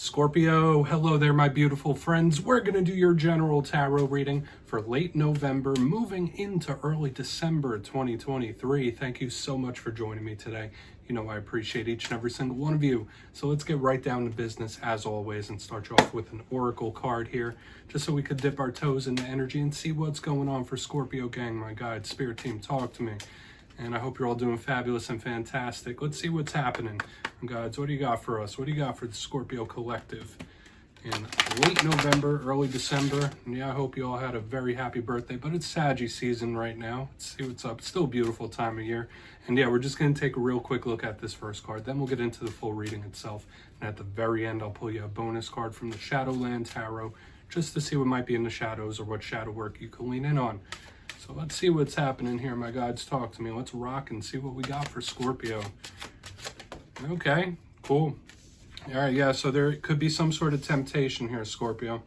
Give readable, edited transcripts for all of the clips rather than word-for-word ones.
Scorpio, hello there, my beautiful friends. We're going to do your general tarot reading for late November, moving into early December 2023. Thank you so much for joining me today. You know, I appreciate each and every single one of you. So let's get right down to business as always and start you off with an oracle card here, just so we could dip our toes into energy and see what's going on for Scorpio gang. My guide, spirit team, talk to me. And I hope you're all doing fabulous and fantastic. Let's see what's happening. Guides, what do you got for us? What do you got for the Scorpio collective in late November, early December? And yeah, I hope you all had a very happy birthday, but it's Saggy season right now. Let's see what's up. It's still a beautiful time of year. And yeah, we're just going to take a real quick look at this first card. Then we'll get into the full reading itself. And at the very end, I'll pull you a bonus card from the Shadowland Tarot, just to see what might be in the shadows or what shadow work you can lean in on. So let's see what's happening here, my guides. Talk to me. Let's rock and see what we got for Scorpio. Okay, cool. All right, yeah, so there could be some sort of temptation here, Scorpio.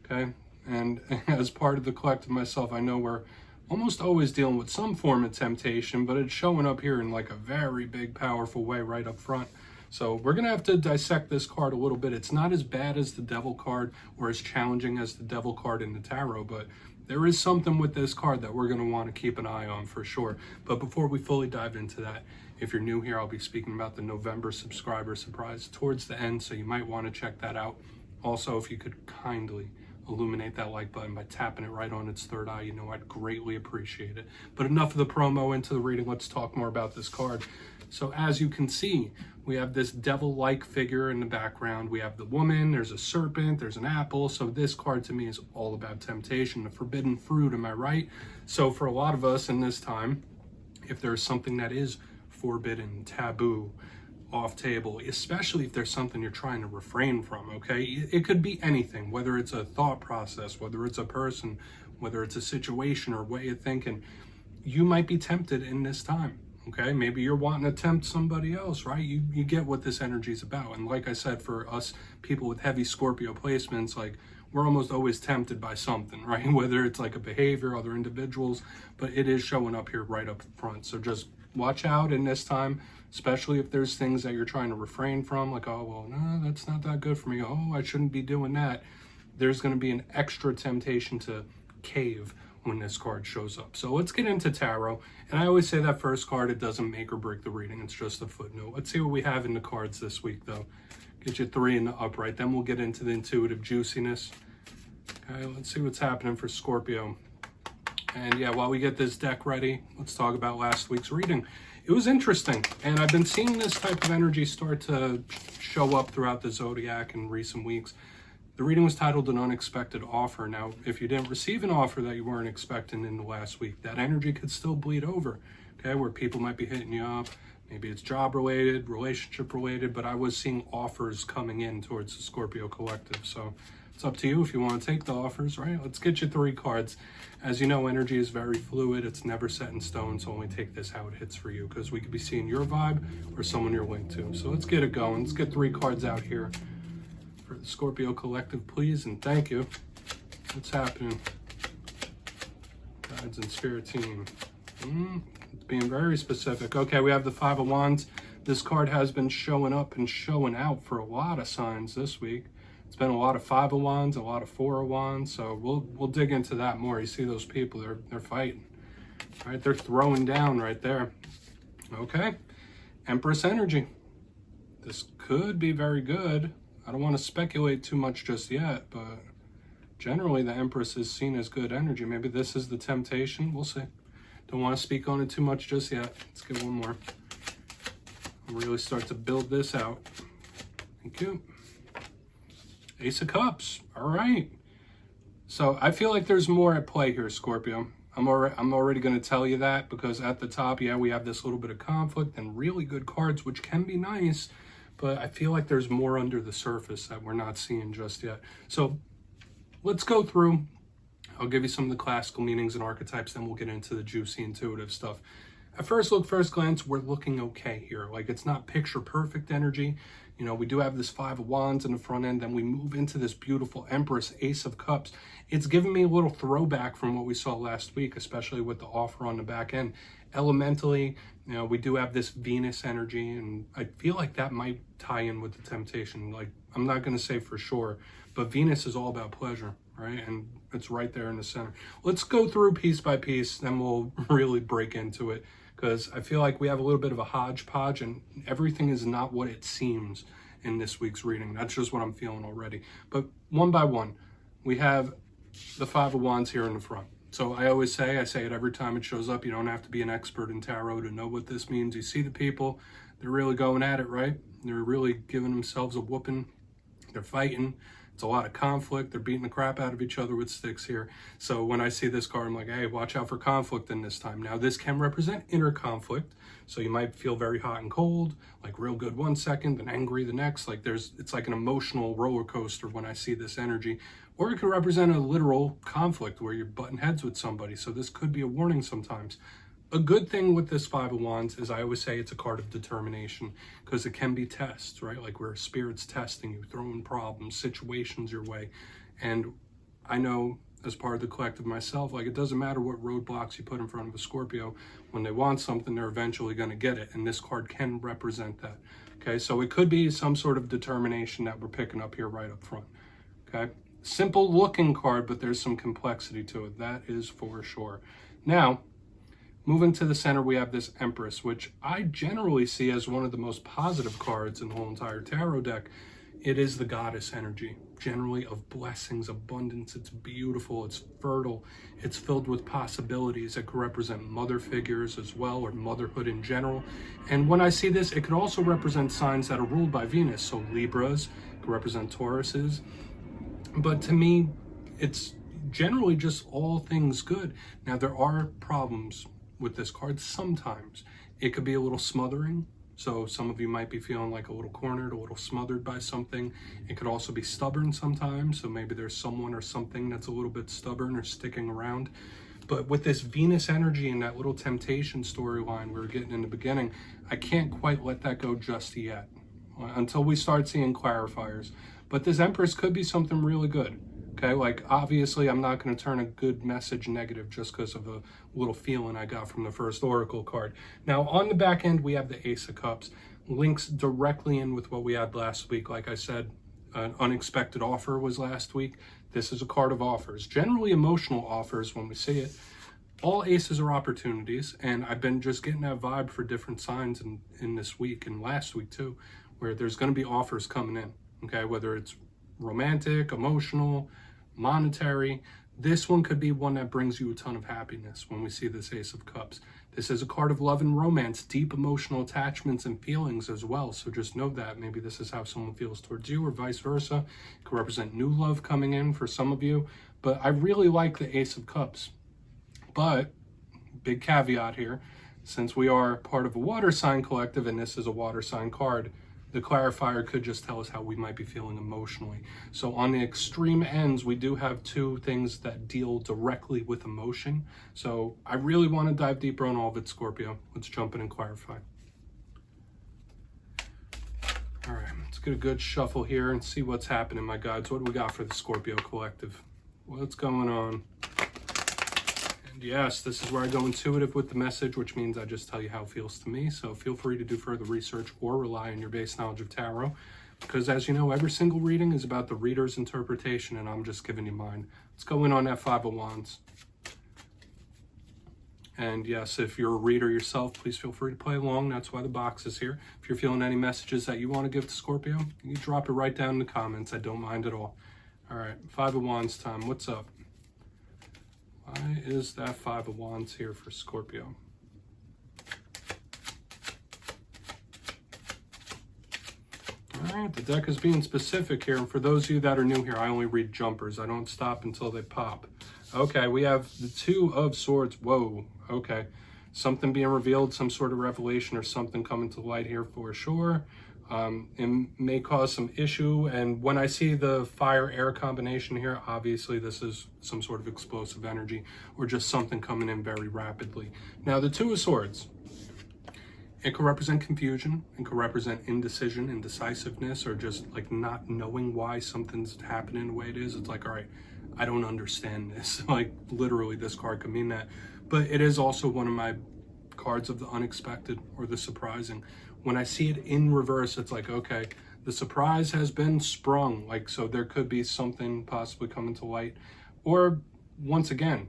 Okay, and as part of the collective myself, I know we're almost always dealing with some form of temptation, but it's showing up here in like a very big, powerful way right up front. So we're going to have to dissect this card a little bit. It's not as bad as the Devil card or as challenging as the Devil card in the tarot, but there is something with this card that we're going to want to keep an eye on for sure. But before we fully dive into that, if you're new here, I'll be speaking about the November subscriber surprise towards the end, so you might want to check that out. Also, if you could kindly illuminate that like button by tapping it right on its third eye, you know I'd greatly appreciate it. But enough of the promo, into the reading. Let's talk more about this card. So as you can see, we have this devil-like figure in the background. We have the woman, there's a serpent, there's an apple. So this card to me is all about temptation, the forbidden fruit, am I right? So for a lot of us in this time, if there's something that is forbidden, taboo, off table, especially if there's something you're trying to refrain from, okay? It could be anything, whether it's a thought process, whether it's a person, whether it's a situation or way of thinking, you might be tempted in this time. Okay, maybe you're wanting to tempt somebody else, right? You get what this energy is about. And like I said, for us people with heavy Scorpio placements, like we're almost always tempted by something, right? Whether it's like a behavior, other individuals, but it is showing up here right up front. So just watch out in this time, especially if there's things that you're trying to refrain from, like, oh, well, no, that's not that good for me. Oh, I shouldn't be doing that. There's going to be an extra temptation to cave when this card shows up. So let's get into tarot. And I always say that first card, it doesn't make or break the reading. It's just a footnote. Let's see what we have in the cards this week, though. Get you 3 in the upright. Then we'll get into the intuitive juiciness. Okay, let's see what's happening for Scorpio. And yeah, while we get this deck ready, let's talk about last week's reading. It was interesting. And I've been seeing this type of energy start to show up throughout the zodiac in recent weeks. The reading was titled An Unexpected Offer. Now, if you didn't receive an offer that you weren't expecting in the last week, that energy could still bleed over, okay, where people might be hitting you up. Maybe it's job related, relationship related, but I was seeing offers coming in towards the Scorpio collective. So it's up to you if you want to take the offers, right? Let's get you 3 cards. As you know, energy is very fluid. It's never set in stone, so only take this how it hits for you, because we could be seeing your vibe or someone you're linked to. So let's get it going. Let's get 3 cards out here for the Scorpio collective, please, and thank you. What's happening? Guides and spirit team. It's being very specific. Okay, we have the 5 of Wands. This card has been showing up and showing out for a lot of signs this week. It's been a lot of 5 of Wands, a lot of 4 of Wands, so we'll dig into that more. You see those people, they're fighting. All right, they're throwing down right there. Okay, Empress energy. This could be very good. I don't want to speculate too much just yet, but generally the Empress is seen as good energy. Maybe this is the temptation. We'll see. Don't want to speak on it too much just yet. Let's get one more. I'll really start to build this out. Thank you. Ace of Cups. All right. So I feel like there's more at play here, Scorpio. I'm already going to tell you that, because at the top, yeah, we have this little bit of conflict and really good cards, which can be nice. But I feel like there's more under the surface that we're not seeing just yet. So let's go through. I'll give you some of the classical meanings and archetypes, then we'll get into the juicy intuitive stuff. At first look, first glance, we're looking okay here. Like, it's not picture perfect energy. You know, we do have this 5 of Wands in the front end, then we move into this beautiful Empress, Ace of Cups. It's giving me a little throwback from what we saw last week, especially with the offer on the back end. Elementally, you know, we do have this Venus energy, and I feel like that might tie in with the temptation. Like, I'm not going to say for sure, but Venus is all about pleasure, right? And it's right there in the center. Let's go through piece by piece, then we'll really break into it, because I feel like we have a little bit of a hodgepodge and everything is not what it seems in this week's reading. That's just what I'm feeling already. But one by one, we have the Five of Wands here in the front. So I always say, I say it every time it shows up, you don't have to be an expert in tarot to know what this means. You see the people, they're really going at it, right? They're really giving themselves a whooping. They're fighting. It's a lot of conflict. They're beating the crap out of each other with sticks here. So when I see this card, I'm like, hey, watch out for conflict in this time. Now, this can represent inner conflict. So you might feel very hot and cold, like real good one second, then angry the next. Like it's like an emotional roller coaster when I see this energy. Or it could represent a literal conflict where you're butting heads with somebody. So this could be a warning sometimes. A good thing with this Five of Wands is I always say it's a card of determination, because it can be tests, right? Like where Spirit's testing you, throwing problems, situations your way. And I know as part of the collective myself, like it doesn't matter what roadblocks you put in front of a Scorpio. When they want something, they're eventually going to get it. And this card can represent that. Okay, so it could be some sort of determination that we're picking up here right up front. Okay, simple looking card, but there's some complexity to it. That is for sure. Now, moving to the center, we have this Empress, which I generally see as one of the most positive cards in the whole entire tarot deck. It is the goddess energy, generally of blessings, abundance. It's beautiful, it's fertile, it's filled with possibilities. It could represent mother figures as well, or motherhood in general. And when I see this, it could also represent signs that are ruled by Venus. So Libras, it could represent Tauruses. But to me, it's generally just all things good. Now, there are problems with this card sometimes. It could be a little smothering. So some of you might be feeling like a little cornered, a little smothered by something. It could also be stubborn sometimes. So maybe there's someone or something that's a little bit stubborn or sticking around. But with this Venus energy and that little temptation storyline we were getting in the beginning, I can't quite let that go just yet until we start seeing clarifiers. But this Empress could be something really good. Okay, like obviously I'm not going to turn a good message negative just because of a little feeling I got from the first Oracle card. Now on the back end, we have the Ace of Cups. Links directly in with what we had last week. Like I said, an unexpected offer was last week. This is a card of offers, generally emotional offers when we see it. All aces are opportunities, and I've been just getting that vibe for different signs in this week and last week too, where there's going to be offers coming in, okay, whether it's romantic, emotional, monetary. This one could be one that brings you a ton of happiness when we see this Ace of Cups. This is a card of love and romance, deep emotional attachments and feelings as well. So just know that maybe this is how someone feels towards you or vice versa. It could represent new love coming in for some of you. But I really like the Ace of Cups. But big caveat here, since we are part of a water sign collective and this is a water sign card, the clarifier could just tell us how we might be feeling emotionally. So on the extreme ends, we do have two things that deal directly with emotion. So I really want to dive deeper on all of it, Scorpio. Let's jump in and clarify. All right, let's get a good shuffle here and see what's happening, my guides. What do we got for the Scorpio collective? What's going on? Yes, this is where I go intuitive with the message, which means I just tell you how it feels to me. So feel free to do further research or rely on your base knowledge of tarot. Because as you know, every single reading is about the reader's interpretation, and I'm just giving you mine. Let's go in on that Five of Wands. And yes, if you're a reader yourself, please feel free to play along. That's why the box is here. If you're feeling any messages that you want to give to Scorpio, you can drop it right down in the comments. I don't mind at all. All right, Five of Wands time. What's up? Why is that Five of Wands here for Scorpio? All right, the deck is being specific here. And for those of you that are new here, I only read jumpers. I don't stop until they pop. Okay, we have the Two of Swords. Whoa, okay. Something being revealed, some sort of revelation or something coming to light here for sure. It may cause some issue, and when I see the fire-air combination here, obviously this is some sort of explosive energy or just something coming in very rapidly. Now, the Two of Swords, it could represent confusion, it could represent indecision, indecisiveness, or just like not knowing why something's happening the way it is. It's like, all right, I don't understand this. Like literally this card could mean that, but it is also one of my cards of the unexpected or the surprising. When I see it in reverse, it's like, okay, The surprise has been sprung. Like, so there could be something possibly coming to light. Or, once again,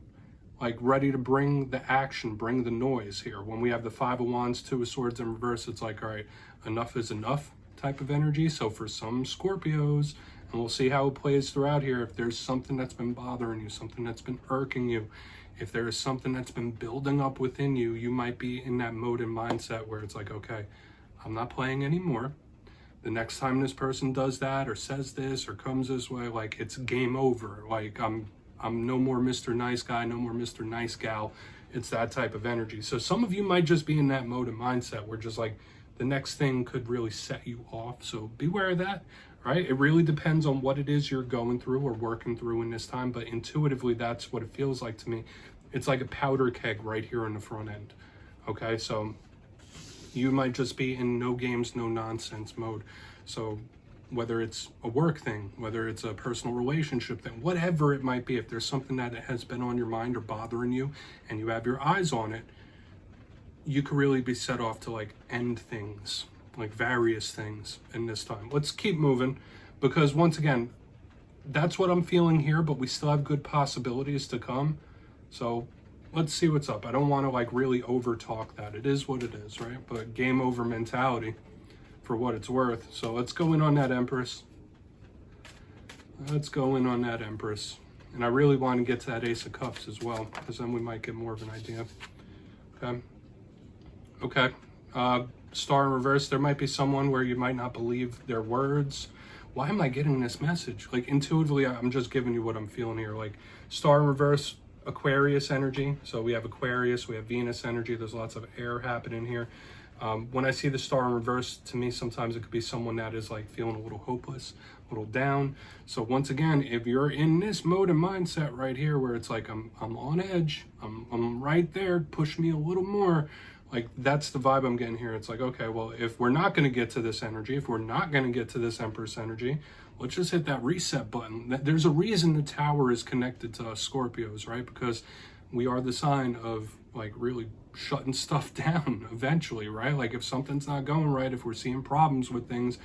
like ready to bring the action, bring the noise here. When we have the Five of Wands, Two of Swords in reverse, it's like, all right, enough is enough type of energy. So for some Scorpios, and we'll see how it plays throughout here, if there's something that's been bothering you, something that's been irking you, if there is something that's been building up within you, you might be in that mode and mindset where it's like, okay, I'm not playing anymore. The next time this person does that or says this or comes this way, like, it's game over. Like, I'm no more Mr. Nice Guy, no more Mr. Nice Gal. It's that type of energy. So some of you might just be in that mode and mindset where just like the next thing could really set you off. So beware of that, right? It really depends on what it is you're going through or working through in this time. But intuitively, that's what it feels like to me. It's like a powder keg right here in the front end. Okay, so you might just be in no games, no nonsense mode. So whether it's a work thing, whether it's a personal relationship thing, whatever it might be, if there's something that has been on your mind or bothering you and you have your eyes on it, you could really be set off to like end things, like various things in this time. Let's keep moving, because once again, that's what I'm feeling here, but we still have good possibilities to come. So let's see what's up. I don't want to like really over talk that. It is what it is, right? But game over mentality for what it's worth. So let's go in on that Empress. Let's go in on that Empress. And I really want to get to that Ace of Cups as well, because then we might get more of an idea. Okay. Okay. Star in reverse. There might be someone where you might not believe their words. Why am I getting this message? Like, intuitively, I'm just giving you what I'm feeling here. Like, Star in reverse, Aquarius energy. So we have Aquarius, we have Venus energy. There's lots of air happening here. When I see the star in reverse, to me, sometimes it could be someone that is like feeling a little hopeless, a little down. So once again, if you're in this mode and mindset right here, where it's like, I'm on edge, I'm right there, push me a little more. Like, that's the vibe I'm getting here. It's like, okay, well, if we're not going to get to this energy, if we're not going to get to this Empress energy, let's just hit that reset button. There's a reason the tower is connected to us Scorpios, right? Because we are the sign of like really shutting stuff down eventually, right? Like, if something's not going right, if we're seeing problems with things,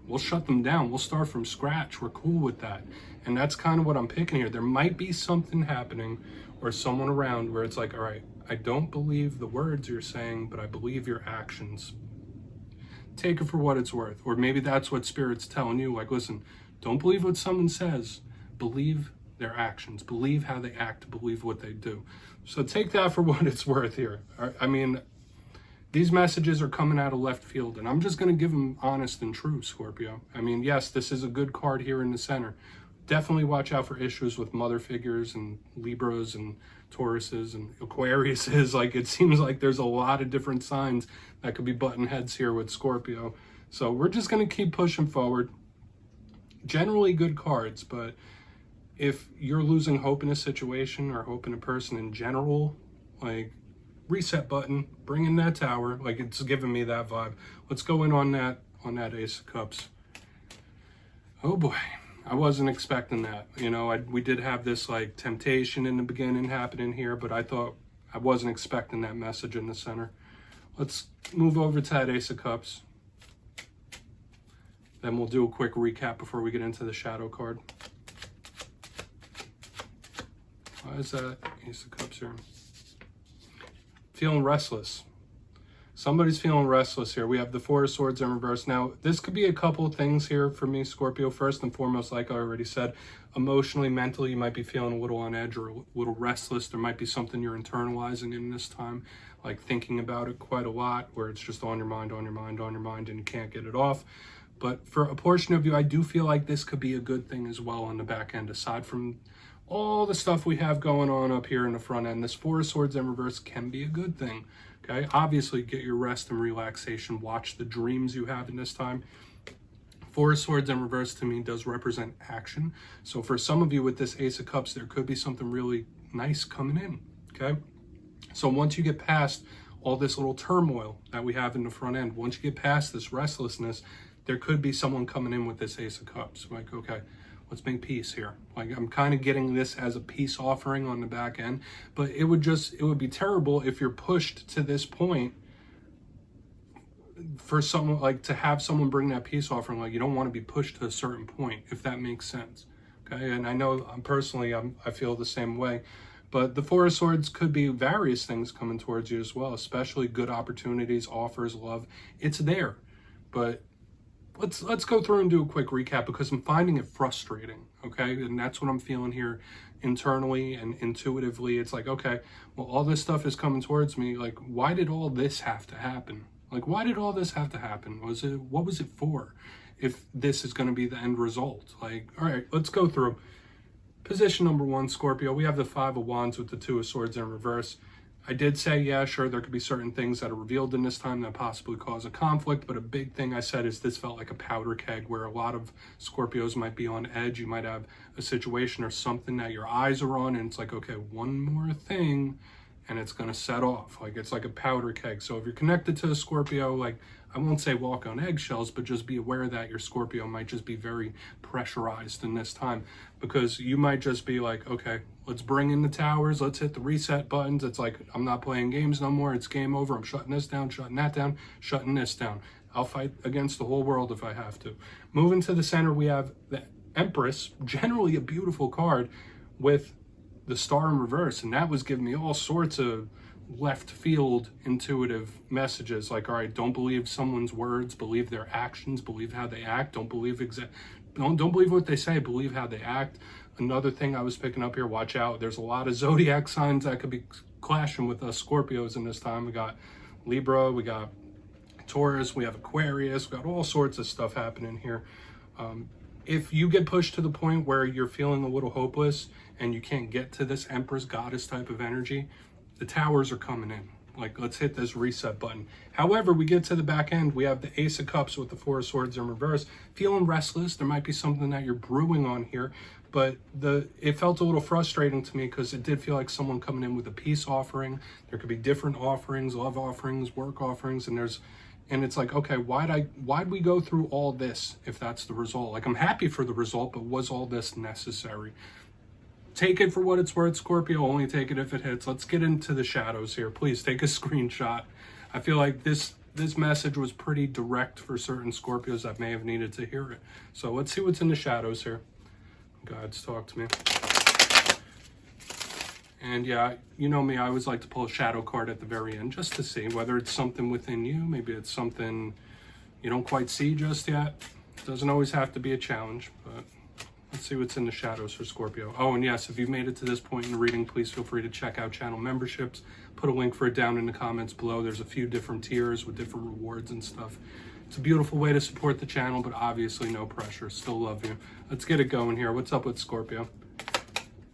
we'll shut them down. We'll start from scratch. We're cool with that. And that's kind of what I'm picking here. There might be something happening or someone around where it's like, all right, I don't believe the words you're saying, but I believe your actions. Take it for what it's worth. Or maybe that's what Spirit's telling you. Like, listen, don't believe what someone says. Believe their actions. Believe how they act. Believe what they do. So take that for what it's worth here. I mean, these messages are coming out of left field, and I'm just going to give them honest and true, Scorpio. I mean, yes, this is a good card here in the center. Definitely watch out for issues with mother figures and Libras and Tauruses and Aquariuses. Like, it seems like there's a lot of different signs that could be button heads here with Scorpio. So we're just going to keep pushing forward. Generally good cards, but if you're losing hope in a situation or hope in a person in general, like, reset button, bring in that tower. Like, it's giving me that vibe. Let's go in on that Ace of Cups. Oh boy, I wasn't expecting that. You know, we did have this like temptation in the beginning happening here, but I wasn't expecting that message in the center. Let's move over to that Ace of Cups. Then we'll do a quick recap before we get into the shadow card. Why is that Ace of Cups here? Feeling restless. Somebody's feeling restless here. We have the Four of Swords in reverse. Now, this could be a couple of things here for me, Scorpio. First and foremost, like I already said, emotionally, mentally, you might be feeling a little on edge or a little restless. There might be something you're internalizing in this time, like thinking about it quite a lot, where it's just on your mind, on your mind, on your mind, and you can't get it off. But for a portion of you, I do feel like this could be a good thing as well on the back end, aside from all the stuff we have going on up here in the front end. This Four of Swords in reverse can be a good thing. Okay, obviously get your rest and relaxation. Watch the dreams you have in this time. Four of Swords in reverse to me does represent action. So for some of you with this Ace of Cups, there could be something really nice coming in. Okay, so once you get past all this little turmoil that we have in the front end, once you get past this restlessness, there could be someone coming in with this Ace of Cups. Like, okay, let's make peace here. Like, I'm kind of getting this as a peace offering on the back end, but it would be terrible if you're pushed to this point for someone, like, to have someone bring that peace offering, like, you don't want to be pushed to a certain point, if that makes sense. Okay, and I know I feel the same way. But the Four of Swords could be various things coming towards you as well, especially good opportunities, offers, love. It's there. But let's go through and do a quick recap, because I'm finding it frustrating, okay? And that's what I'm feeling here internally and intuitively. It's like, okay, well, all this stuff is coming towards me. Like, why did all this have to happen? Like, why did all this have to happen? What was it for? If this is going to be the end result? Like, all right, let's go through. Position number 1, Scorpio, we have the Five of Wands with the Two of Swords in reverse. I did say, yeah, sure, there could be certain things that are revealed in this time that possibly cause a conflict, but a big thing I said is this felt like a powder keg where a lot of Scorpios might be on edge. You might have a situation or something that your eyes are on, and it's like, okay, one more thing, and it's going to set off. Like, it's like a powder keg. So if you're connected to a Scorpio, like, I won't say walk on eggshells, but just be aware that your Scorpio might just be very pressurized in this time, because you might just be like, okay, let's bring in the towers. Let's hit the reset buttons. It's like, I'm not playing games no more. It's game over. I'm shutting this down, shutting that down, shutting this down. I'll fight against the whole world if I have to. Moving to the center, we have the Empress, generally a beautiful card, with the Star in reverse. And that was giving me all sorts of left field intuitive messages, like, all right, don't believe someone's words, believe their actions, believe how they act. Don't believe don't believe what they say, believe how they act. Another thing I was picking up here, watch out, there's a lot of zodiac signs that could be clashing with us Scorpios in this time. We got Libra, we got Taurus, we have Aquarius, we got all sorts of stuff happening here. If you get pushed to the point where you're feeling a little hopeless and you can't get to this Empress goddess type of energy, the towers are coming in. Like, let's hit this reset button. However, we get to the back end, we have the Ace of Cups with the Four of Swords in reverse. Feeling restless, there might be something that you're brewing on here, but it felt a little frustrating to me, because it did feel like someone coming in with a peace offering. There could be different offerings, love offerings, work offerings, and it's like, okay, why'd we go through all this if that's the result? Like, I'm happy for the result, but was all this necessary? Take it for what it's worth, Scorpio. Only take it if it hits. Let's get into the shadows here. Please take a screenshot. I feel like this message was pretty direct for certain Scorpios that may have needed to hear it. So let's see what's in the shadows here. Guides, talk to me. And yeah, you know me, I always like to pull a shadow card at the very end just to see whether it's something within you. Maybe it's something you don't quite see just yet. It doesn't always have to be a challenge, but let's see what's in the shadows for Scorpio. Oh, and yes, if you've made it to this point in the reading, please feel free to check out channel memberships. Put a link for it down in the comments below. There's a few different tiers with different rewards and stuff. It's a beautiful way to support the channel, but obviously no pressure. Still love you. Let's get it going here. What's up with Scorpio?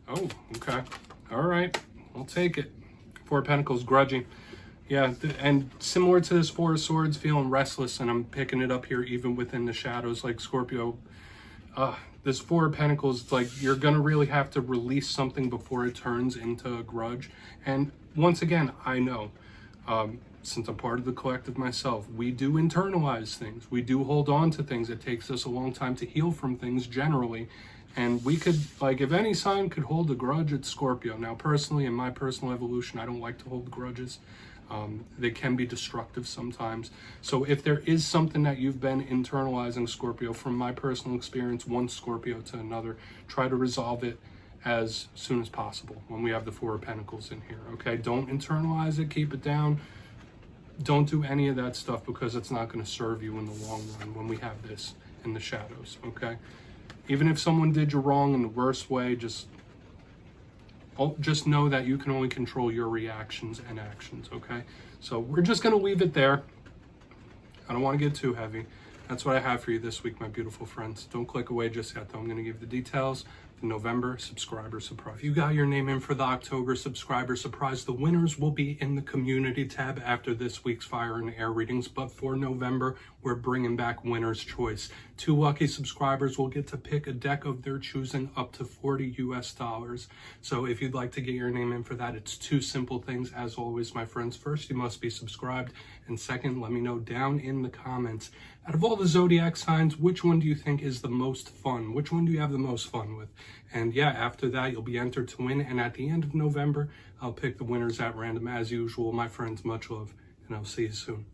Oh, okay. All right. I'll take it. Four of Pentacles, grudging. Yeah, and similar to this Four of Swords, feeling restless, and I'm picking it up here even within the shadows, like Scorpio. This Four of Pentacles, it's like you're going to really have to release something before it turns into a grudge. And once again, I know, since I'm part of the collective myself, we do internalize things. We do hold on to things. It takes us a long time to heal from things generally. And we could, like, if any sign could hold a grudge, it's Scorpio. Now, personally, in my personal evolution, I don't like to hold grudges. They can be destructive sometimes. So if there is something that you've been internalizing, Scorpio, from my personal experience, one Scorpio to another, try to resolve it as soon as possible when we have the Four of Pentacles in here, okay? Don't internalize it, keep it down. Don't do any of that stuff, because it's not going to serve you in the long run when we have this in the shadows, okay? Even if someone did you wrong in the worst way, just know that you can only control your reactions and actions, okay? So we're just going to leave it there. I don't want to get too heavy. That's what I have for you this week, my beautiful friends. Don't click away just yet, though. I'm going to give the details. The November subscriber surprise. If you got your name in for the October subscriber surprise, the winners will be in the community tab after this week's fire and air readings. But for November, we're bringing back winner's choice. 2 lucky subscribers will get to pick a deck of their choosing, up to $40 US. So if you'd like to get your name in for that, it's 2 simple things. As always, my friends, first, you must be subscribed. And second, let me know down in the comments, out of all the zodiac signs, which one do you think is the most fun? Which one do you have the most fun with? And yeah, after that, you'll be entered to win. And at the end of November, I'll pick the winners at random as usual. My friends, much love, and I'll see you soon.